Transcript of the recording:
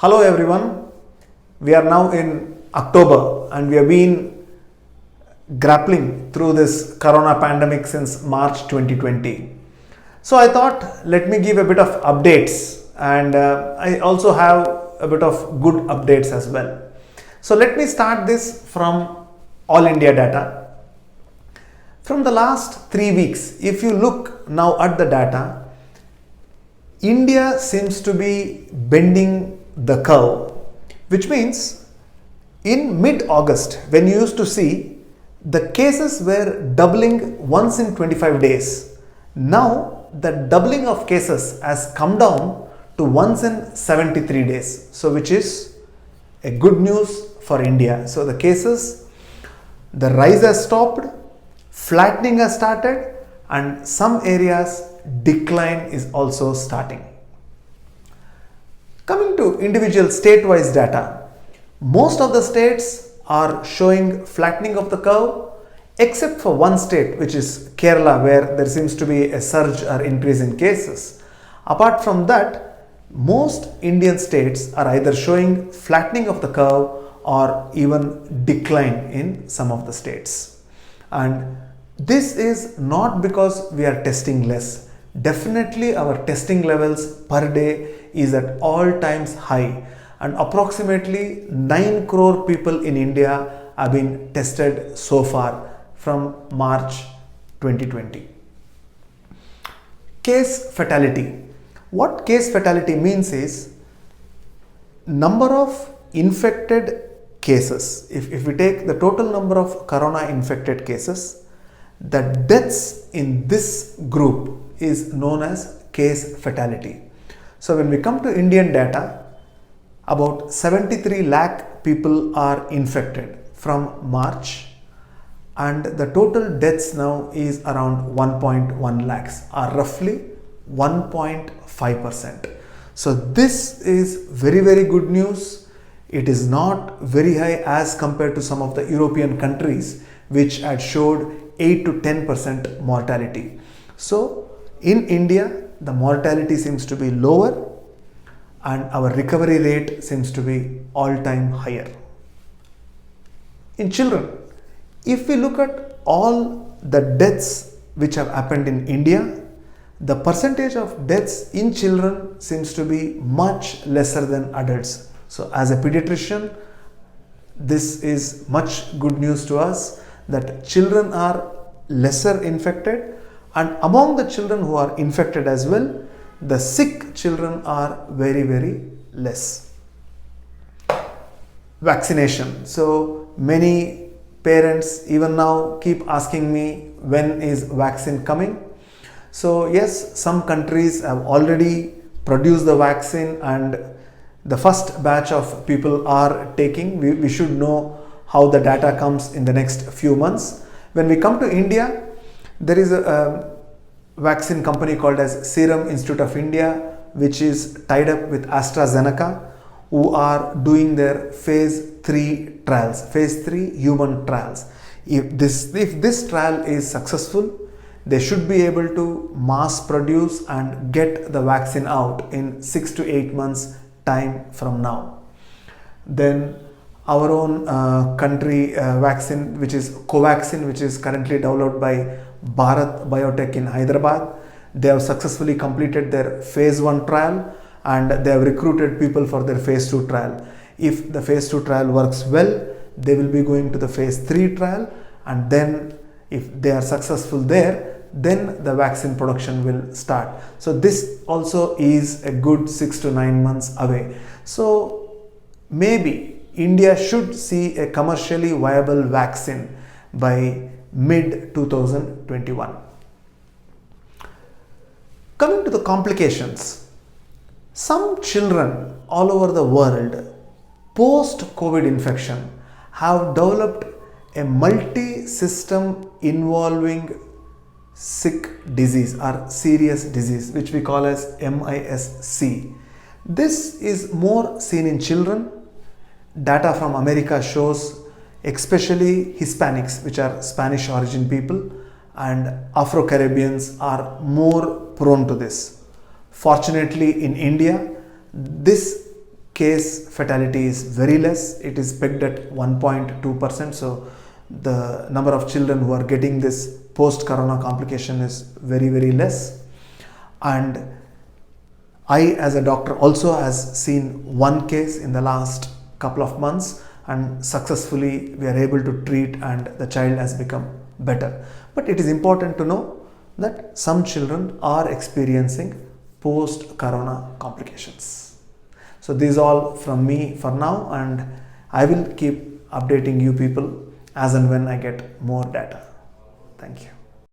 Hello everyone, we are now in October and we have been grappling through this corona pandemic since March 2020. So I thought let me give a bit of updates and I also have a bit of good updates as well. So let me start this from All India data. From the last 3 weeks, if you look now at the data, India seems to be bending the curve, which means in mid-August, when you used to see the cases were doubling once in 25 days, now the doubling of cases has come down to once in 73 days. So which is a good news for India. So the cases, the rise has stopped, flattening has started, and some areas decline is also starting. Coming to individual state-wise data, most of the states are showing flattening of the curve except for one state, which is Kerala, where there seems to be a surge or increase in cases. Apart from that, most Indian states are either showing flattening of the curve or even decline in some of the states. And this is not because we are testing less. Definitely our testing levels per day is at all times high, and approximately 9 crore people in India have been tested so far from March 2020. Case fatality. What case fatality means is number of infected cases. If we take the total number of corona infected cases, the deaths in this group is known as case fatality. So when we come to Indian data, about 73 lakh people are infected from March, and the total deaths now is around 1.1 lakhs, or roughly 1.5%. So this is very good news. It is not very high as compared to some of the European countries which had showed 8 to 10% mortality. So in India, the mortality seems to be lower and our recovery rate seems to be all-time higher. In children, if we look at all the deaths which have happened in India, the percentage of deaths in children seems to be much lesser than adults. So as a pediatrician, this is much good news to us that children are lesser infected, and among the children who are infected as well, the sick children are very less. Vaccination. So many parents even now keep asking me when is vaccine coming. So yes, some countries have already produced the vaccine and the first batch of people are taking. We should know how the data comes in the next few months. When we come to India, there is a vaccine company called as Serum Institute of India, which is tied up with AstraZeneca, who are doing their phase 3 trials, phase 3 human trials. If this trial is successful, they should be able to mass produce and get the vaccine out in 6 to 8 months time from now. Then our own country vaccine, which is Covaxin, which is currently developed by Bharat Biotech in Hyderabad. They have successfully completed their phase 1 trial and they have recruited people for their phase 2 trial. If the phase 2 trial works well, they will be going to the phase 3 trial, and then if they are successful there, then the vaccine production will start. So this also is a good 6 to 9 months away. So maybe India should see a commercially viable vaccine by mid 2021. Coming to the complications, some children all over the world post COVID infection have developed a multi-system involving sick disease or serious disease, which we call as MIS-C. This is more seen in children. Data from America shows especially Hispanics, which are Spanish origin people, and Afro-Caribbeans are more prone to this. Fortunately, in India, this case fatality is very less. It is pegged at 1.2%. So the number of children who are getting this post-corona complication is very, very less. And I, as a doctor, also has seen one case in the last couple of months, and successfully we are able to treat and the child has become better. But it is important to know that some children are experiencing post-corona complications. So this is all from me for now, and I will keep updating you people as and when I get more data. Thank you.